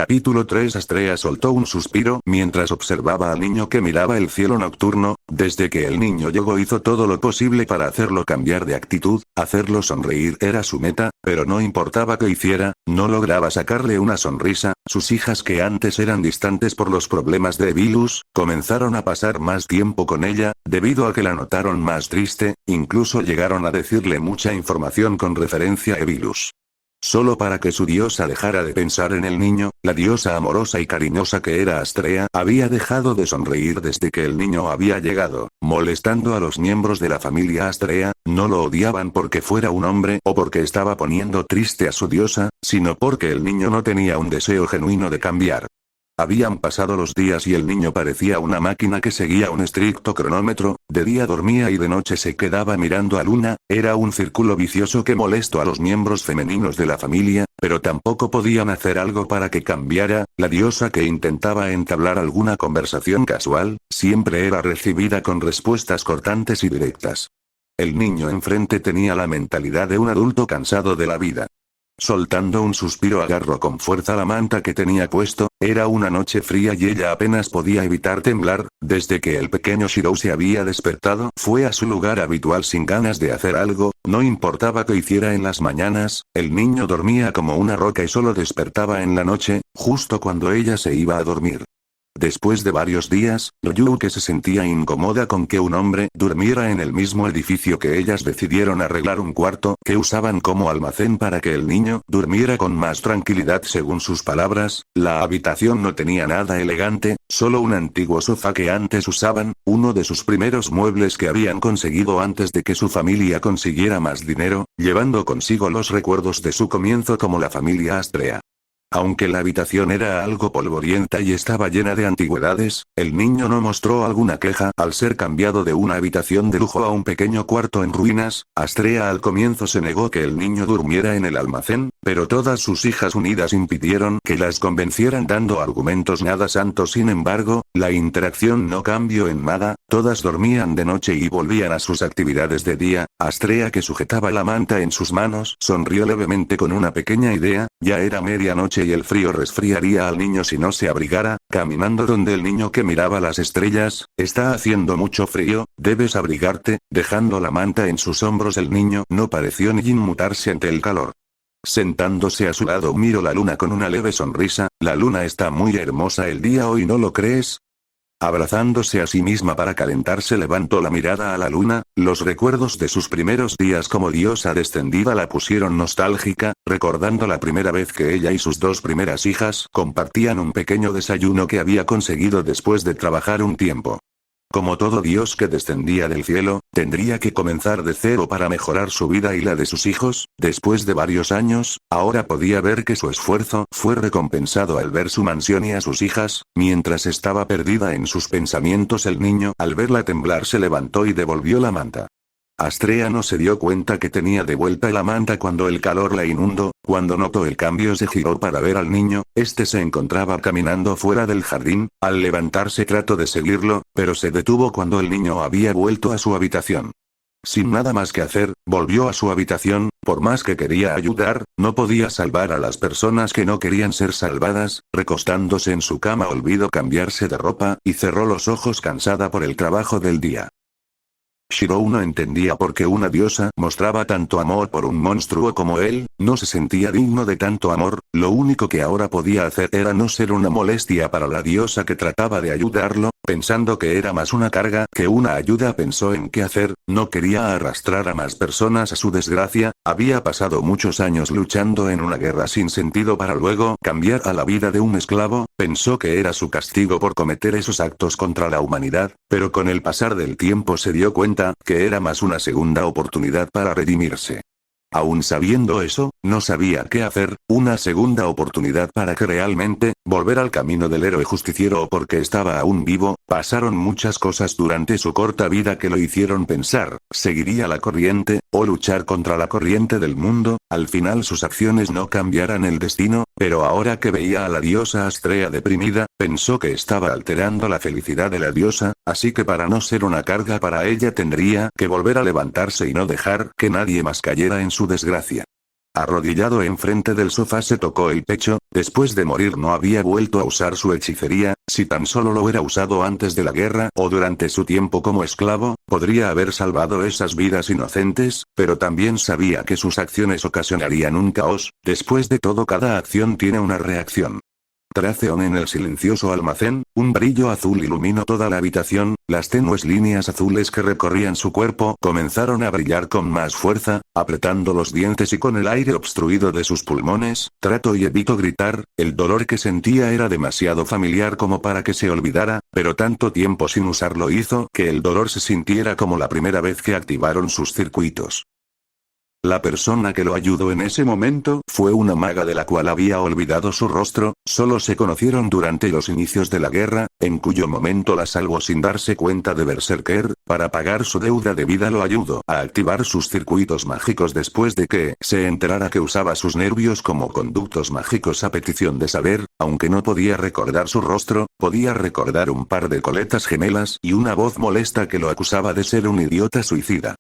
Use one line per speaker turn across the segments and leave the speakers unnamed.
Capítulo 3. Astrea soltó un suspiro mientras observaba al niño que miraba el cielo nocturno. Desde que el niño llegó hizo todo lo posible para hacerlo cambiar de actitud, hacerlo sonreír era su meta, pero no importaba qué hiciera, no lograba sacarle una sonrisa. Sus hijas, que antes eran distantes por los problemas de Evilus, comenzaron a pasar más tiempo con ella, debido a que la notaron más triste, incluso llegaron a decirle mucha información con referencia a Evilus. Solo para que su diosa dejara de pensar en el niño, la diosa amorosa y cariñosa que era Astrea había dejado de sonreír desde que el niño había llegado, molestando a los miembros de la familia Astrea. No lo odiaban porque fuera un hombre o porque estaba poniendo triste a su diosa, sino porque el niño no tenía un deseo genuino de cambiar. Habían pasado los días y el niño parecía una máquina que seguía un estricto cronómetro. De día dormía y de noche se quedaba mirando a Luna. Era un círculo vicioso que molestó a los miembros femeninos de la familia, pero tampoco podían hacer algo para que cambiara. La diosa que intentaba entablar alguna conversación casual, siempre era recibida con respuestas cortantes y directas. El niño enfrente tenía la mentalidad de un adulto cansado de la vida. Soltando un suspiro agarró con fuerza la manta que tenía puesto. Era una noche fría y ella apenas podía evitar temblar. Desde que el pequeño Shirou se había despertado, fue a su lugar habitual sin ganas de hacer algo. No importaba qué hiciera en las mañanas, el niño dormía como una roca y solo despertaba en la noche, justo cuando ella se iba a dormir. Después de varios días, Ryuke se sentía incómoda con que un hombre durmiera en el mismo edificio que ellas. Decidieron arreglar un cuarto que usaban como almacén para que el niño durmiera con más tranquilidad. Según sus palabras, la habitación no tenía nada elegante, solo un antiguo sofá que antes usaban, uno de sus primeros muebles que habían conseguido antes de que su familia consiguiera más dinero, llevando consigo los recuerdos de su comienzo como la familia Astrea. Aunque la habitación era algo polvorienta y estaba llena de antigüedades, el niño no mostró alguna queja al ser cambiado de una habitación de lujo a un pequeño cuarto en ruinas. Astrea al comienzo se negó que el niño durmiera en el almacén, pero todas sus hijas unidas impidieron que las convencieran dando argumentos nada santos. Sin embargo, la interacción no cambió en nada, todas dormían de noche y volvían a sus actividades de día. Astrea, que sujetaba la manta en sus manos, sonrió levemente con una pequeña idea. Ya era medianoche y el frío resfriaría al niño si no se abrigara. Caminando donde el niño que miraba las estrellas, está haciendo mucho frío, debes abrigarte. Dejando la manta en sus hombros, el niño no pareció ni inmutarse ante el calor. Sentándose a su lado miró la luna con una leve sonrisa. La luna está muy hermosa el día hoy, ¿no lo crees? Abrazándose a sí misma para calentarse, levantó la mirada a la luna. Los recuerdos de sus primeros días como diosa descendida la pusieron nostálgica, recordando la primera vez que ella y sus dos primeras hijas compartían un pequeño desayuno que había conseguido después de trabajar un tiempo. Como todo dios que descendía del cielo, tendría que comenzar de cero para mejorar su vida y la de sus hijos. Después de varios años, ahora podía ver que su esfuerzo fue recompensado al ver su mansión y a sus hijas. Mientras estaba perdida en sus pensamientos, el niño, al verla temblar, se levantó y devolvió la manta. Astrea no se dio cuenta que tenía de vuelta la manta cuando el calor la inundó. Cuando notó el cambio se giró para ver al niño. Este se encontraba caminando fuera del jardín. Al levantarse trató de seguirlo, pero se detuvo cuando el niño había vuelto a su habitación. Sin nada más que hacer, volvió a su habitación. Por más que quería ayudar, no podía salvar a las personas que no querían ser salvadas. Recostándose en su cama olvidó cambiarse de ropa, y cerró los ojos cansada por el trabajo del día. Shirou no entendía por qué una diosa mostraba tanto amor por un monstruo como él. No se sentía digno de tanto amor. Lo único que ahora podía hacer era no ser una molestia para la diosa que trataba de ayudarlo. Pensando que era más una carga que una ayuda, pensó en qué hacer. No quería arrastrar a más personas a su desgracia. Había pasado muchos años luchando en una guerra sin sentido para luego cambiar a la vida de un esclavo. Pensó que era su castigo por cometer esos actos contra la humanidad, pero con el pasar del tiempo se dio cuenta que era más una segunda oportunidad para redimirse. Aún sabiendo eso, no sabía qué hacer. Una segunda oportunidad para que realmente volver al camino del héroe justiciero, o porque estaba aún vivo. Pasaron muchas cosas durante su corta vida que lo hicieron pensar, ¿seguiría la corriente, o luchar contra la corriente del mundo? Al final sus acciones no cambiaran el destino, pero ahora que veía a la diosa Astrea deprimida, pensó que estaba alterando la felicidad de la diosa, así que para no ser una carga para ella tendría que volver a levantarse y no dejar que nadie más cayera en su desgracia. Arrodillado enfrente del sofá se tocó el pecho, después de morir no había vuelto a usar su hechicería, si tan solo lo hubiera usado antes de la guerra o durante su tiempo como esclavo, podría haber salvado esas vidas inocentes, pero también sabía que sus acciones ocasionarían un caos, después de todo cada acción tiene una reacción. Traceon en el silencioso almacén, un brillo azul iluminó toda la habitación, las tenues líneas azules que recorrían su cuerpo comenzaron a brillar con más fuerza, apretando los dientes y con el aire obstruido de sus pulmones, trato y evito gritar, el dolor que sentía era demasiado familiar como para que se olvidara, pero tanto tiempo sin usarlo hizo que el dolor se sintiera como la primera vez que activaron sus circuitos. La persona que lo ayudó en ese momento fue una maga de la cual había olvidado su rostro, solo se conocieron durante los inicios de la guerra, en cuyo momento la salvó sin darse cuenta de Berserker, para pagar su deuda de vida lo ayudó a activar sus circuitos mágicos después de que se enterara que usaba sus nervios como conductos mágicos a petición de saber, aunque no podía recordar su rostro, podía recordar un par de coletas gemelas y una voz molesta que lo acusaba de ser un idiota suicida.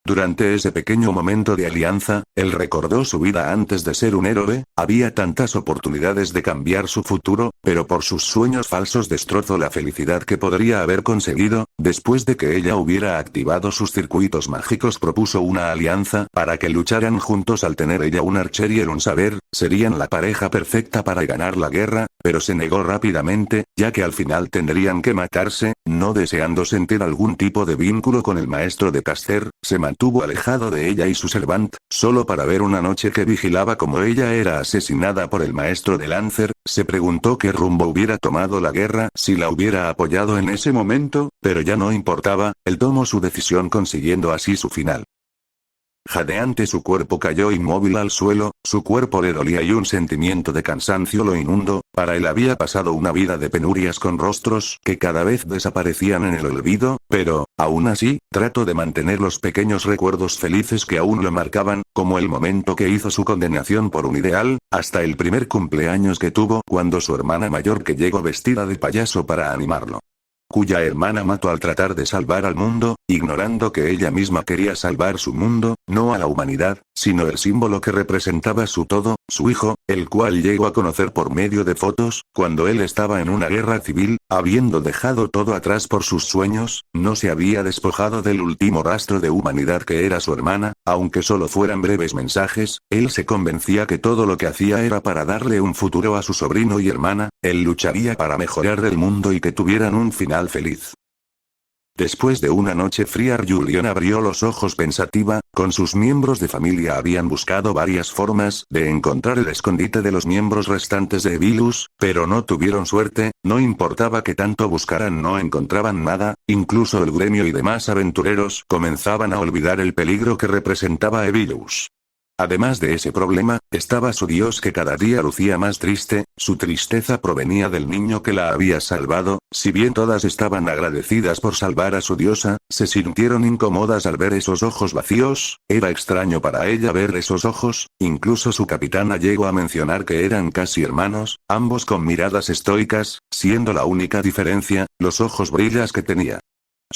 Durante ese pequeño momento de alianza, él recordó su vida antes de ser un héroe, había tantas oportunidades de cambiar su futuro, pero por sus sueños falsos destrozó la felicidad que podría haber conseguido, después de que ella hubiera activado sus circuitos mágicos propuso una alianza para que lucharan juntos al tener ella un archer y él un saber, serían la pareja perfecta para ganar la guerra, pero se negó rápidamente, ya que al final tendrían que matarse, no deseando sentir algún tipo de vínculo con el maestro de Caster, se mantuvo alejado de ella y su servant, solo para ver una noche que vigilaba como ella era asesinada por el maestro de Lancer, se preguntó qué rumbo hubiera tomado la guerra si la hubiera apoyado en ese momento, pero ya no importaba, él tomó su decisión consiguiendo así su final. Jadeante su cuerpo cayó inmóvil al suelo, su cuerpo le dolía y un sentimiento de cansancio lo inundó, para él había pasado una vida de penurias con rostros que cada vez desaparecían en el olvido, pero, aún así, trató de mantener los pequeños recuerdos felices que aún lo marcaban, como el momento que hizo su condenación por un ideal, hasta el primer cumpleaños que tuvo cuando su hermana mayor que llegó vestida de payaso para animarlo. Cuya hermana mató al tratar de salvar al mundo, ignorando que ella misma quería salvar su mundo, no a la humanidad, sino el símbolo que representaba su todo, su hijo, el cual llegó a conocer por medio de fotos, cuando él estaba en una guerra civil, habiendo dejado todo atrás por sus sueños, no se había despojado del último rastro de humanidad que era su hermana, aunque solo fueran breves mensajes, él se convencía que todo lo que hacía era para darle un futuro a su sobrino y hermana, él lucharía para mejorar el mundo y que tuvieran un final feliz. Después de una noche fría, Julian abrió los ojos pensativa, con sus miembros de familia habían buscado varias formas de encontrar el escondite de los miembros restantes de Evilus, pero no tuvieron suerte, no importaba que tanto buscaran no encontraban nada, incluso el gremio y demás aventureros comenzaban a olvidar el peligro que representaba Evilus. Además de ese problema, estaba su dios que cada día lucía más triste, su tristeza provenía del niño que la había salvado, si bien todas estaban agradecidas por salvar a su diosa, se sintieron incómodas al ver esos ojos vacíos, era extraño para ella ver esos ojos, incluso su capitana llegó a mencionar que eran casi hermanos, ambos con miradas estoicas, siendo la única diferencia, los ojos brillas que tenía.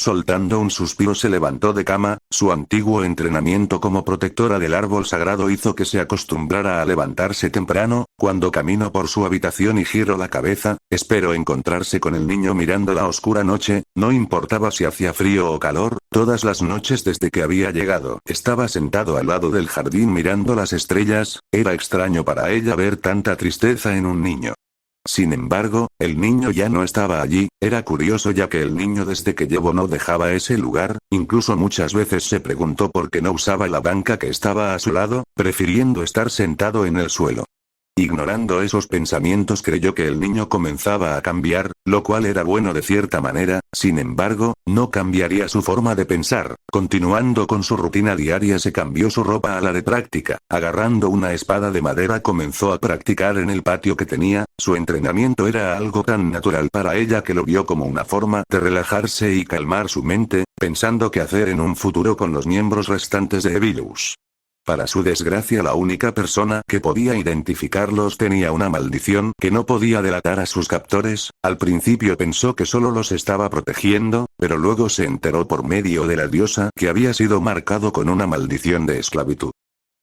Soltando un suspiro se levantó de cama, su antiguo entrenamiento como protectora del árbol sagrado hizo que se acostumbrara a levantarse temprano, cuando caminó por su habitación y giró la cabeza, esperó encontrarse con el niño mirando la oscura noche, no importaba si hacía frío o calor, todas las noches desde que había llegado. Estaba sentado al lado del jardín mirando las estrellas, era extraño para ella ver tanta tristeza en un niño. Sin embargo, el niño ya no estaba allí, era curioso ya que el niño desde que llegó no dejaba ese lugar, incluso muchas veces se preguntó por qué no usaba la banca que estaba a su lado, prefiriendo estar sentado en el suelo. Ignorando esos pensamientos creyó que el niño comenzaba a cambiar, lo cual era bueno de cierta manera, sin embargo, no cambiaría su forma de pensar. Continuando con su rutina diaria se cambió su ropa a la de práctica, agarrando una espada de madera comenzó a practicar en el patio que tenía, su entrenamiento era algo tan natural para ella que lo vio como una forma de relajarse y calmar su mente, pensando qué hacer en un futuro con los miembros restantes de Evilus. Para su desgracia la única persona que podía identificarlos tenía una maldición que no podía delatar a sus captores, al principio pensó que solo los estaba protegiendo, pero luego se enteró por medio de la diosa que había sido marcado con una maldición de esclavitud.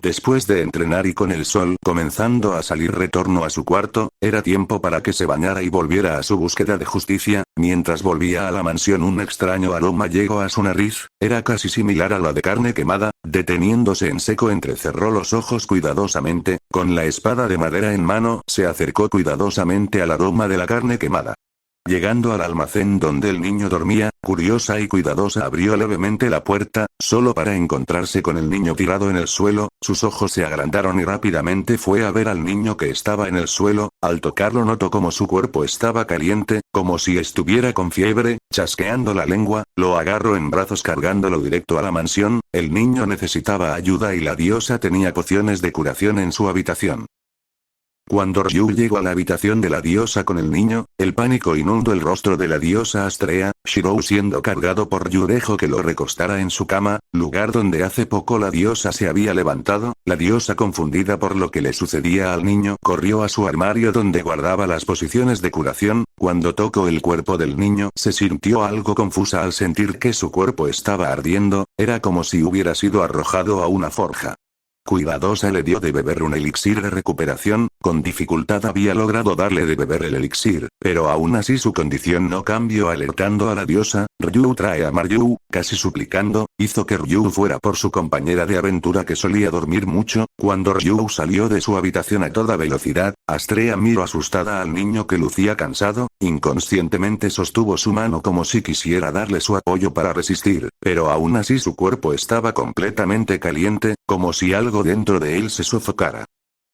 Después de entrenar y con el sol comenzando a salir retorno a su cuarto, era tiempo para que se bañara y volviera a su búsqueda de justicia. Mientras volvía a la mansión un extraño aroma llegó a su nariz, era casi similar a la de carne quemada. Deteniéndose en seco entrecerró los ojos cuidadosamente, con la espada de madera en mano se acercó cuidadosamente al aroma de la carne quemada. Llegando al almacén donde el niño dormía, curiosa y cuidadosa abrió levemente la puerta, solo para encontrarse con el niño tirado en el suelo. Sus ojos se agrandaron y rápidamente fue a ver al niño que estaba en el suelo. Al tocarlo notó como su cuerpo estaba caliente, como si estuviera con fiebre. Chasqueando la lengua, lo agarró en brazos cargándolo directo a la mansión. El niño necesitaba ayuda y la diosa tenía pociones de curación en su habitación. Cuando Ryu llegó a la habitación de la diosa con el niño, el pánico inundó el rostro de la diosa Astrea. Shirou, siendo cargado por Ryu, dejó que lo recostara en su cama, lugar donde hace poco la diosa se había levantado. La diosa, confundida por lo que le sucedía al niño, corrió a su armario donde guardaba las pociones de curación. Cuando tocó el cuerpo del niño, se sintió algo confusa al sentir que su cuerpo estaba ardiendo, era como si hubiera sido arrojado a una forja. Cuidadosa le dio de beber un elixir de recuperación. Con dificultad había logrado darle de beber el elixir, pero aún así su condición no cambió. Alertando a la diosa, Ryu trae a Maryu, casi suplicando, hizo que Ryu fuera por su compañera de aventura que solía dormir mucho. Cuando Ryu salió de su habitación a toda velocidad, Astrea miró asustada al niño que lucía cansado, inconscientemente sostuvo su mano como si quisiera darle su apoyo para resistir, pero aún así su cuerpo estaba completamente caliente, como si algo dentro de él se sofocara.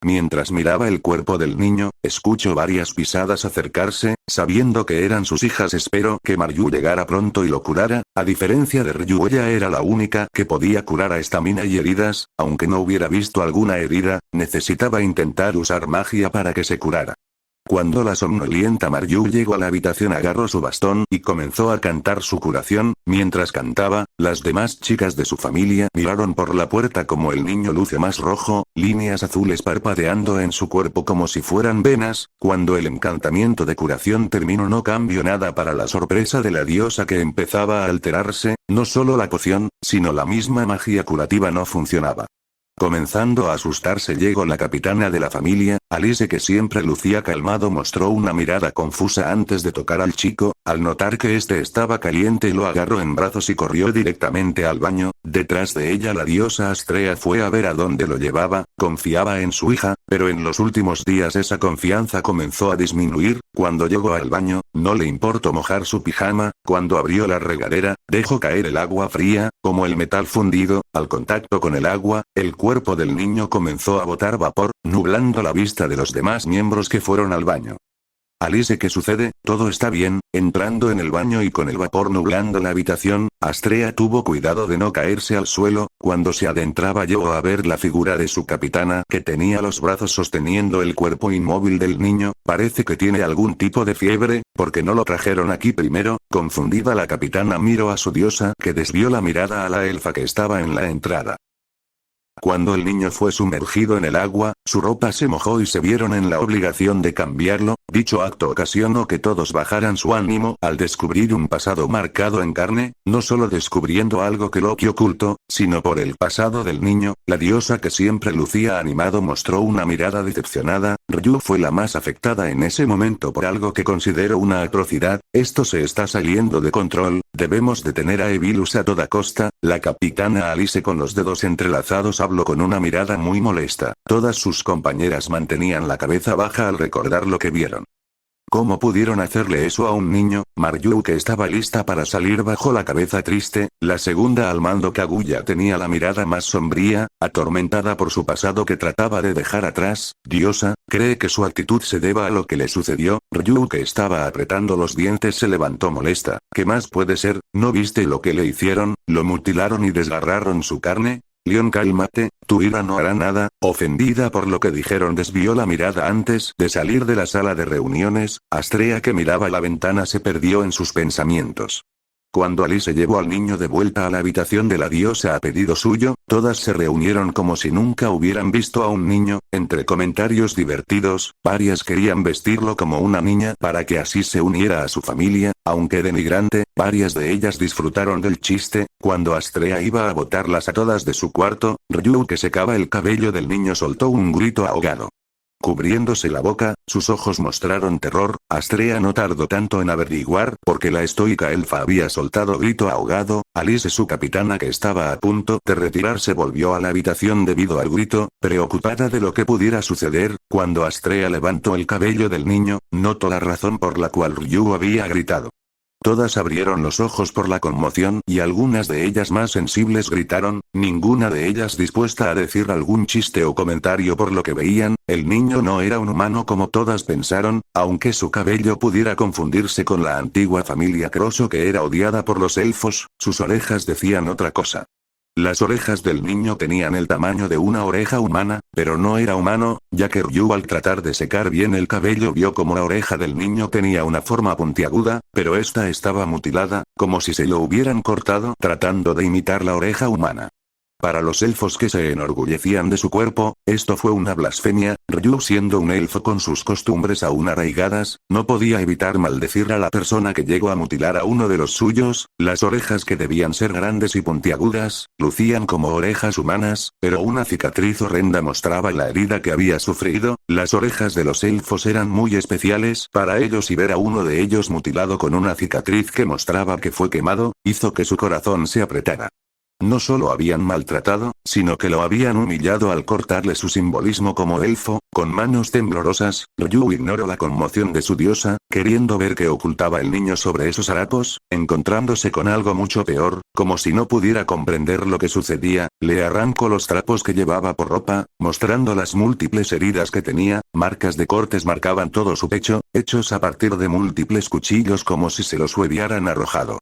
Mientras miraba el cuerpo del niño, escuchó varias pisadas acercarse, sabiendo que eran sus hijas. Espero que Maryu llegara pronto y lo curara. A diferencia de Ryu, ella era la única que podía curar a estamina y heridas, aunque no hubiera visto alguna herida, necesitaba intentar usar magia para que se curara. Cuando la somnolienta Maryu llegó a la habitación, agarró su bastón y comenzó a cantar su curación. Mientras cantaba, las demás chicas de su familia miraron por la puerta como el niño luce más rojo, líneas azules parpadeando en su cuerpo como si fueran venas. Cuando el encantamiento de curación terminó, no cambió nada para la sorpresa de la diosa, que empezaba a alterarse. No solo la poción, sino la misma magia curativa no funcionaba. Comenzando a asustarse, llegó la capitana de la familia. Alice, que siempre lucía calmado, mostró una mirada confusa antes de tocar al chico. Al notar que este estaba caliente, lo agarró en brazos y corrió directamente al baño. Detrás de ella la diosa Astrea fue a ver a dónde lo llevaba. Confiaba en su hija, pero en los últimos días esa confianza comenzó a disminuir. Cuando llegó al baño, no le importó mojar su pijama. Cuando abrió la regadera, dejó caer el agua fría, como el metal fundido. Al contacto con el agua, el cuerpo del niño comenzó a botar vapor, nublando la vista de los demás miembros que fueron al baño. Alice, ¿qué sucede? Todo está bien. Entrando en el baño y con el vapor nublando la habitación, Astrea tuvo cuidado de no caerse al suelo. Cuando se adentraba, llegó a ver la figura de su capitana, que tenía los brazos sosteniendo el cuerpo inmóvil del niño. Parece que tiene algún tipo de fiebre, porque no lo trajeron aquí primero. Confundida, la capitana miró a su diosa, que desvió la mirada a la elfa que estaba en la entrada. Cuando el niño fue sumergido en el agua, su ropa se mojó y se vieron en la obligación de cambiarlo. Dicho acto ocasionó que todos bajaran su ánimo al descubrir un pasado marcado en carne, no solo descubriendo algo que Loki ocultó, sino por el pasado del niño. La diosa, que siempre lucía animado, mostró una mirada decepcionada. Ryu fue la más afectada en ese momento por algo que consideró una atrocidad. Esto se está saliendo de control, debemos detener a Evilus a toda costa. La capitana Alice, con los dedos entrelazados, habló con una mirada muy molesta. Todas sus compañeras mantenían la cabeza baja al recordar lo que vieron. ¿Cómo pudieron hacerle eso a un niño? Maryu, que estaba lista para salir, bajó la cabeza triste. La segunda al mando, Kaguya, tenía la mirada más sombría, atormentada por su pasado que trataba de dejar atrás. Diosa, ¿cree que su actitud se deba a lo que le sucedió? Ryu, que estaba apretando los dientes, se levantó molesta. ¿Qué más puede ser? ¿No viste lo que le hicieron? ¿Lo mutilaron y desgarraron su carne? Leon, cálmate, tu ira no hará nada. Ofendida por lo que dijeron, desvió la mirada antes de salir de la sala de reuniones. Astrea, que miraba la ventana, se perdió en sus pensamientos. Cuando Alice llevó al niño de vuelta a la habitación de la diosa a pedido suyo, todas se reunieron como si nunca hubieran visto a un niño. Entre comentarios divertidos, varias querían vestirlo como una niña para que así se uniera a su familia, aunque denigrante, varias de ellas disfrutaron del chiste. Cuando Astrea iba a botarlas a todas de su cuarto, Ryu, que secaba el cabello del niño, soltó un grito ahogado. Cubriéndose la boca, sus ojos mostraron terror. Astrea no tardó tanto en averiguar por qué la estoica elfa había soltado grito ahogado. Alice, su capitana, que estaba a punto de retirarse, volvió a la habitación debido al grito, preocupada de lo que pudiera suceder. Cuando Astrea levantó el cabello del niño, notó la razón por la cual Ryu había gritado. Todas abrieron los ojos por la conmoción y algunas de ellas más sensibles gritaron, ninguna de ellas dispuesta a decir algún chiste o comentario por lo que veían. El niño no era un humano como todas pensaron, aunque su cabello pudiera confundirse con la antigua familia Crosso que era odiada por los elfos, sus orejas decían otra cosa. Las orejas del niño tenían el tamaño de una oreja humana, pero no era humano, ya que Ryu, al tratar de secar bien el cabello, vio como la oreja del niño tenía una forma puntiaguda, pero esta estaba mutilada, como si se lo hubieran cortado tratando de imitar la oreja humana. Para los elfos que se enorgullecían de su cuerpo, esto fue una blasfemia. Ryu, siendo un elfo con sus costumbres aún arraigadas, no podía evitar maldecir a la persona que llegó a mutilar a uno de los suyos. Las orejas, que debían ser grandes y puntiagudas, lucían como orejas humanas, pero una cicatriz horrenda mostraba la herida que había sufrido. Las orejas de los elfos eran muy especiales para ellos y ver a uno de ellos mutilado con una cicatriz que mostraba que fue quemado, hizo que su corazón se apretara. No solo habían maltratado, sino que lo habían humillado al cortarle su simbolismo como elfo. Con manos temblorosas, Ryu ignoró la conmoción de su diosa, queriendo ver qué ocultaba el niño sobre esos harapos, encontrándose con algo mucho peor. Como si no pudiera comprender lo que sucedía, le arrancó los trapos que llevaba por ropa, mostrando las múltiples heridas que tenía. Marcas de cortes marcaban todo su pecho, hechos a partir de múltiples cuchillos como si se los hubieran arrojado.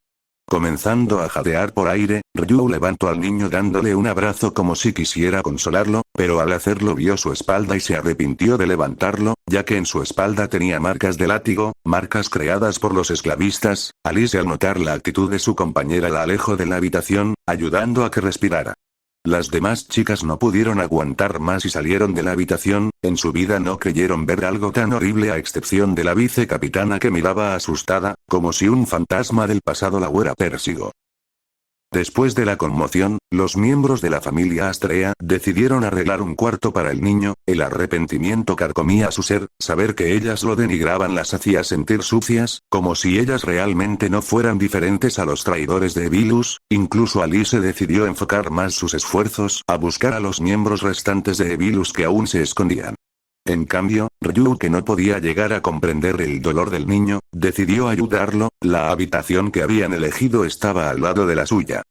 Comenzando a jadear por aire, Ryu levantó al niño dándole un abrazo como si quisiera consolarlo, pero al hacerlo vio su espalda y se arrepintió de levantarlo, ya que en su espalda tenía marcas de látigo, marcas creadas por los esclavistas. Alice, al notar la actitud de su compañera, la alejó de la habitación, ayudando a que respirara. Las demás chicas no pudieron aguantar más y salieron de la habitación. En su vida no creyeron ver algo tan horrible, a excepción de la vicecapitana, que miraba asustada, como si un fantasma del pasado la hubiera perseguido. Después de la conmoción, los miembros de la familia Astrea decidieron arreglar un cuarto para el niño. El arrepentimiento carcomía su ser. Saber que ellas lo denigraban las hacía sentir sucias, como si ellas realmente no fueran diferentes a los traidores de Evilus. Incluso Alice decidió enfocar más sus esfuerzos a buscar a los miembros restantes de Evilus que aún se escondían. En cambio, Ryu, que no podía llegar a comprender el dolor del niño, decidió ayudarlo. La habitación que habían elegido estaba al lado de la suya.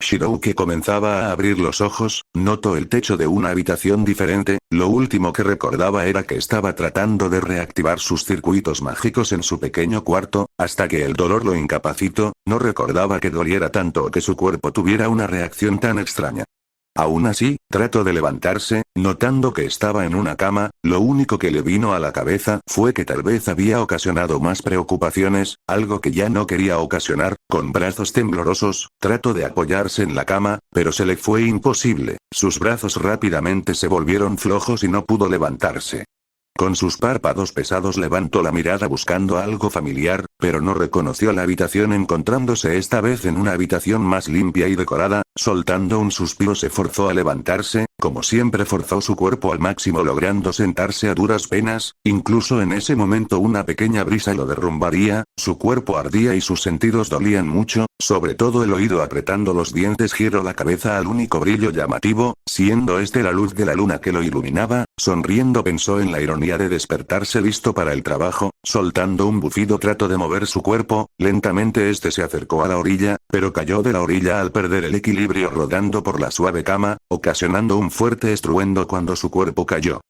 Shirou, que comenzaba a abrir los ojos, notó el techo de una habitación diferente. Lo último que recordaba era que estaba tratando de reactivar sus circuitos mágicos en su pequeño cuarto, hasta que el dolor lo incapacitó. No recordaba que doliera tanto o que su cuerpo tuviera una reacción tan extraña. Aún así, trató de levantarse, notando que estaba en una cama. Lo único que le vino a la cabeza fue que tal vez había ocasionado más preocupaciones, algo que ya no quería ocasionar. Con brazos temblorosos, trató de apoyarse en la cama, pero se le fue imposible. Sus brazos rápidamente se volvieron flojos y no pudo levantarse. Con sus párpados pesados levantó la mirada buscando algo familiar, pero no reconoció la habitación, encontrándose esta vez en una habitación más limpia y decorada. Soltando un suspiro, se forzó a levantarse. Como siempre, forzó su cuerpo al máximo, logrando sentarse a duras penas. Incluso en ese momento una pequeña brisa lo derrumbaría. Su cuerpo ardía y sus sentidos dolían mucho, sobre todo el oído. Apretando los dientes, giró la cabeza al único brillo llamativo, siendo este la luz de la luna que lo iluminaba. Sonriendo, pensó en la ironía de despertarse listo para el trabajo. Soltando un bufido, trató de mover su cuerpo. Lentamente este se acercó a la orilla, pero cayó de la orilla al perder el equilibrio, rodando por la suave cama, ocasionando un fuerte estruendo cuando su cuerpo cayó.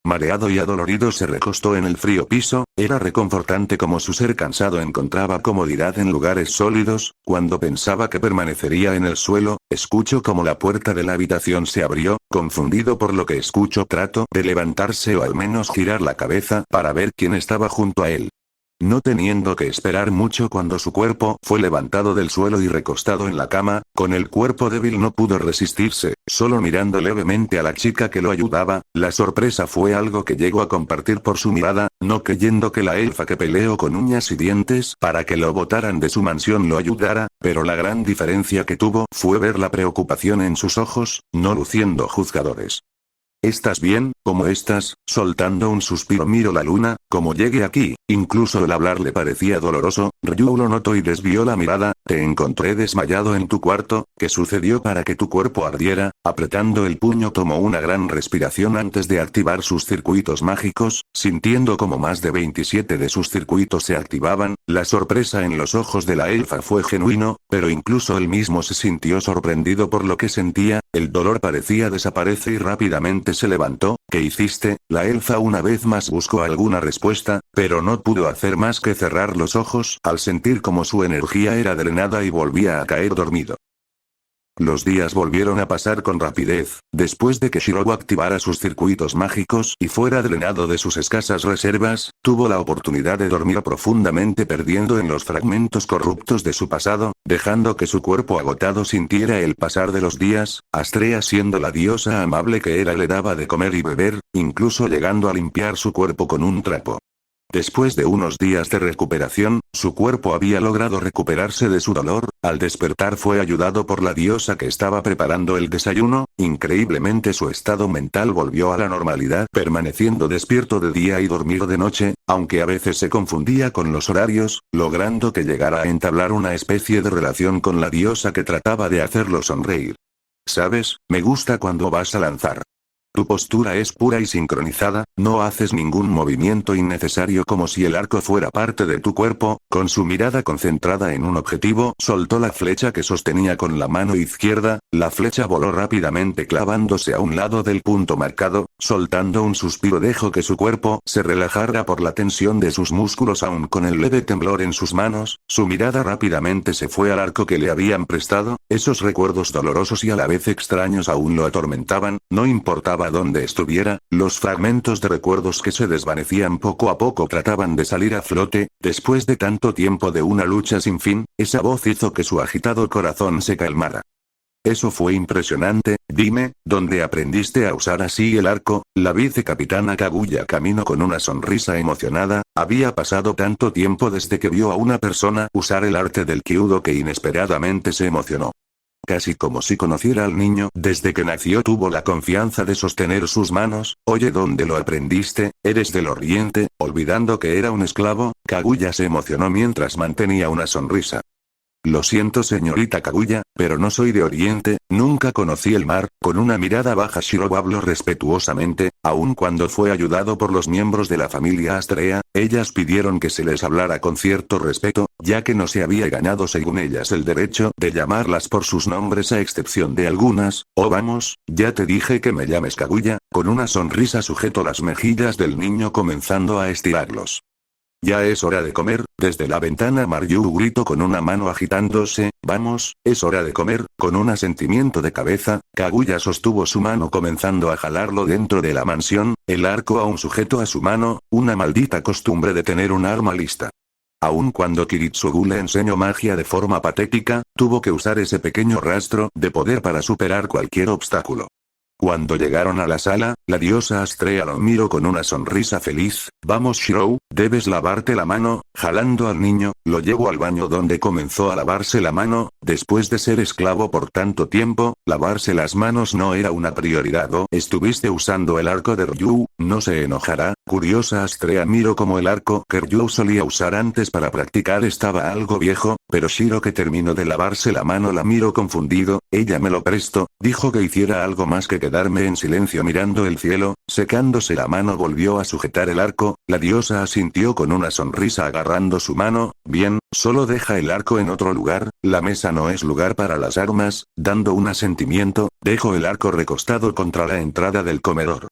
Mareado y adolorido, se recostó en el frío piso. Era reconfortante como su ser cansado encontraba comodidad en lugares sólidos. Cuando pensaba que permanecería en el suelo, escuchó como la puerta de la habitación se abrió. Confundido por lo que escuchó, trató de levantarse o al menos girar la cabeza para ver quién estaba junto a él. no teniendo que esperar mucho cuando su cuerpo fue levantado del suelo y recostado en la cama, con el cuerpo débil no pudo resistirse, solo mirando levemente a la chica que lo ayudaba, la sorpresa fue algo que llegó a compartir por su mirada, no creyendo que la elfa que peleó con uñas y dientes para que lo botaran de su mansión lo ayudara, pero la gran diferencia que tuvo fue ver la preocupación en sus ojos, no luciendo juzgadores. ¿Estás bien? ¿Cómo estás? Soltando un suspiro miró la luna, como llegué aquí, incluso el hablar le parecía doloroso, Ryu lo notó y desvió la mirada, te encontré desmayado en tu cuarto, ¿qué sucedió para que tu cuerpo ardiera? Apretando el puño tomó una gran respiración antes de activar sus circuitos mágicos, sintiendo como más de 27 de sus circuitos se activaban, la sorpresa en los ojos de la elfa fue genuino, pero incluso él mismo se sintió sorprendido por lo que sentía, el dolor parecía desaparecer y rápidamente se levantó, ¿qué hiciste? La elfa una vez más buscó alguna respuesta, pero no pudo hacer más que cerrar los ojos al sentir como su energía era drenada y volvía a caer dormido. Los días volvieron a pasar con rapidez, después de que Shirou activara sus circuitos mágicos y fuera drenado de sus escasas reservas, tuvo la oportunidad de dormir profundamente perdiendo en los fragmentos corruptos de su pasado, dejando que su cuerpo agotado sintiera el pasar de los días, Astrea siendo la diosa amable que era le daba de comer y beber, incluso llegando a limpiar su cuerpo con un trapo. Después de unos días de recuperación, su cuerpo había logrado recuperarse de su dolor, al despertar fue ayudado por la diosa que estaba preparando el desayuno, increíblemente su estado mental volvió a la normalidad permaneciendo despierto de día y dormir de noche, aunque a veces se confundía con los horarios, logrando que llegara a entablar una especie de relación con la diosa que trataba de hacerlo sonreír. ¿Sabes? Me gusta cuando vas a lanzar. Tu postura es pura y sincronizada, no haces ningún movimiento innecesario como si el arco fuera parte de tu cuerpo, con su mirada concentrada en un objetivo, soltó la flecha que sostenía con la mano izquierda, la flecha voló rápidamente clavándose a un lado del punto marcado, soltando un suspiro dejó que su cuerpo se relajara por la tensión de sus músculos aún con el leve temblor en sus manos, su mirada rápidamente se fue al arco que le habían prestado, esos recuerdos dolorosos y a la vez extraños aún lo atormentaban, no importaba donde estuviera, los fragmentos de recuerdos que se desvanecían poco a poco trataban de salir a flote, después de tanto tiempo de una lucha sin fin, esa voz hizo que su agitado corazón se calmara. Eso fue impresionante, dime, ¿dónde aprendiste a usar así el arco? La vicecapitana Kaguya caminó con una sonrisa emocionada, había pasado tanto tiempo desde que vio a una persona usar el arte del kyudo que inesperadamente se emocionó. Casi como si conociera al niño desde que nació tuvo la confianza de sostener sus manos, oye ¿dónde lo aprendiste? ¿Eres del oriente? Olvidando que era un esclavo, Kaguya se emocionó mientras mantenía una sonrisa. Lo siento señorita Kaguya, pero no soy de Oriente, nunca conocí el mar, con una mirada baja Shirou habló respetuosamente, aun cuando fue ayudado por los miembros de la familia Astrea, ellas pidieron que se les hablara con cierto respeto, ya que no se había ganado según ellas el derecho de llamarlas por sus nombres a excepción de algunas, oh vamos, ya te dije que me llames Kaguya, con una sonrisa sujetó las mejillas del niño comenzando a estirarlos. Ya es hora de comer, desde la ventana Maryu gritó con una mano agitándose, vamos, es hora de comer, con un asentimiento de cabeza, Kaguya sostuvo su mano comenzando a jalarlo dentro de la mansión, el arco aún sujeto a su mano, una maldita costumbre de tener un arma lista. Aun cuando Kiritsugu le enseñó magia de forma patética, tuvo que usar ese pequeño rastro de poder para superar cualquier obstáculo. Cuando llegaron a la sala, la diosa Astrea lo miró con una sonrisa feliz, vamos Shirou, debes lavarte la mano, jalando al niño, lo llevó al baño donde comenzó a lavarse la mano, después de ser esclavo por tanto tiempo, lavarse las manos no era una prioridad o estuviste usando el arco de Ryu, no se enojará, curiosa Astrea miró como el arco que Ryu solía usar antes para practicar estaba algo viejo, pero Shiro que terminó de lavarse la mano la miró confundido, ella me lo prestó, dijo que hiciera algo más que quedarme en silencio mirando el cielo, secándose la mano volvió a sujetar el arco, la diosa asintió con una sonrisa agarrando su mano, bien, solo deja el arco en otro lugar, la mesa no es lugar para las armas, dando un asentimiento, dejó el arco recostado contra la entrada del comedor.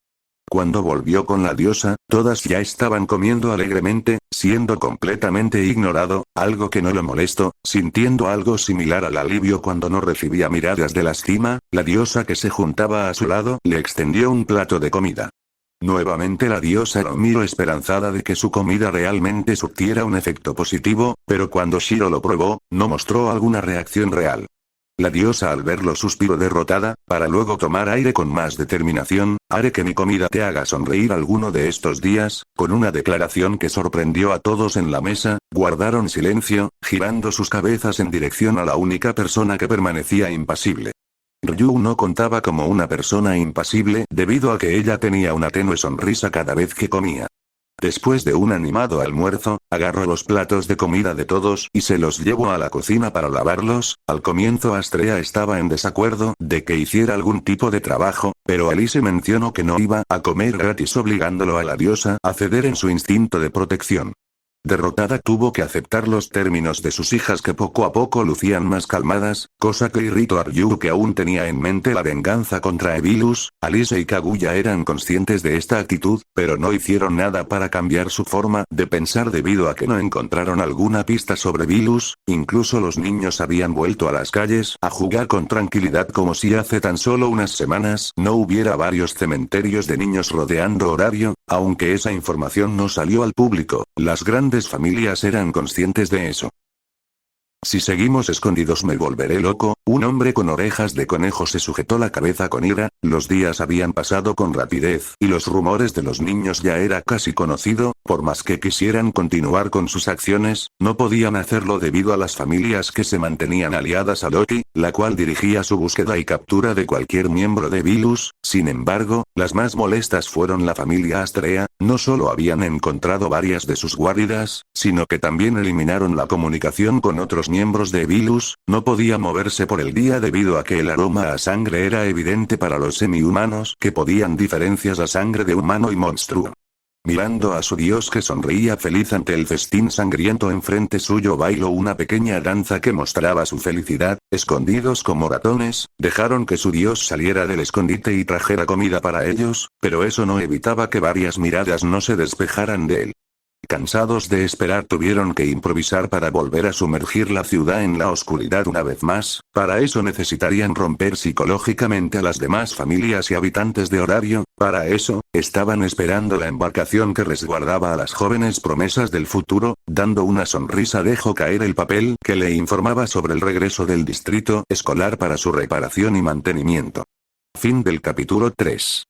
Cuando volvió con la diosa, todas ya estaban comiendo alegremente, siendo completamente ignorado, algo que no lo molestó, sintiendo algo similar al alivio cuando no recibía miradas de lastima, la diosa que se juntaba a su lado le extendió un plato de comida. Nuevamente la diosa lo miró esperanzada de que su comida realmente surtiera un efecto positivo, pero cuando Shiro lo probó, no mostró alguna reacción real. La diosa al verlo suspiró derrotada, para luego tomar aire con más determinación: haré que mi comida te haga sonreír alguno de estos días. Con una declaración que sorprendió a todos en la mesa, guardaron silencio, girando sus cabezas en dirección a la única persona que permanecía impasible. Ryu no contaba como una persona impasible debido a que ella tenía una tenue sonrisa cada vez que comía. Después de un animado almuerzo, agarró los platos de comida de todos y se los llevó a la cocina para lavarlos. Al comienzo Astrea estaba en desacuerdo de que hiciera algún tipo de trabajo, pero Alice mencionó que no iba a comer gratis, obligándolo a la diosa a ceder en su instinto de protección. Derrotada tuvo que aceptar los términos de sus hijas, que poco a poco lucían más calmadas, cosa que irritó a Ryu, que aún tenía en mente la venganza contra Evilus. Alice y Kaguya eran conscientes de esta actitud, pero no hicieron nada para cambiar su forma de pensar debido a que no encontraron alguna pista sobre Evilus. Incluso los niños habían vuelto a las calles a jugar con tranquilidad, como si hace tan solo unas semanas no hubiera varios cementerios de niños rodeando Horario. Aunque esa información no salió al público, las grandes familias eran conscientes de eso. Si seguimos escondidos me volveré loco. Un hombre con orejas de conejo se sujetó la cabeza con ira. Los días habían pasado con rapidez y los rumores de los niños ya era casi conocido. Por más que quisieran continuar con sus acciones, no podían hacerlo debido a las familias que se mantenían aliadas a Loki, la cual dirigía su búsqueda y captura de cualquier miembro de Vilus. Sin embargo, las más molestas fueron la familia Astrea. No solo habían encontrado varias de sus guaridas, sino que también eliminaron la comunicación con otros miembros de Vilus. No podía moverse por el día debido a que el aroma a sangre era evidente para los semi-humanos, que podían diferenciar la sangre de humano y monstruo. Mirando a su dios, que sonreía feliz ante el festín sangriento enfrente suyo, bailó una pequeña danza que mostraba su felicidad. Escondidos como ratones, dejaron que su dios saliera del escondite y trajera comida para ellos, pero eso no evitaba que varias miradas no se despejaran de él. Cansados de esperar, tuvieron que improvisar para volver a sumergir la ciudad en la oscuridad una vez más. Para eso necesitarían romper psicológicamente a las demás familias y habitantes de Horario. Para eso, estaban esperando la embarcación que resguardaba a las jóvenes promesas del futuro. Dando una sonrisa, dejó caer el papel que le informaba sobre el regreso del distrito escolar para su reparación y mantenimiento. Fin del capítulo 3.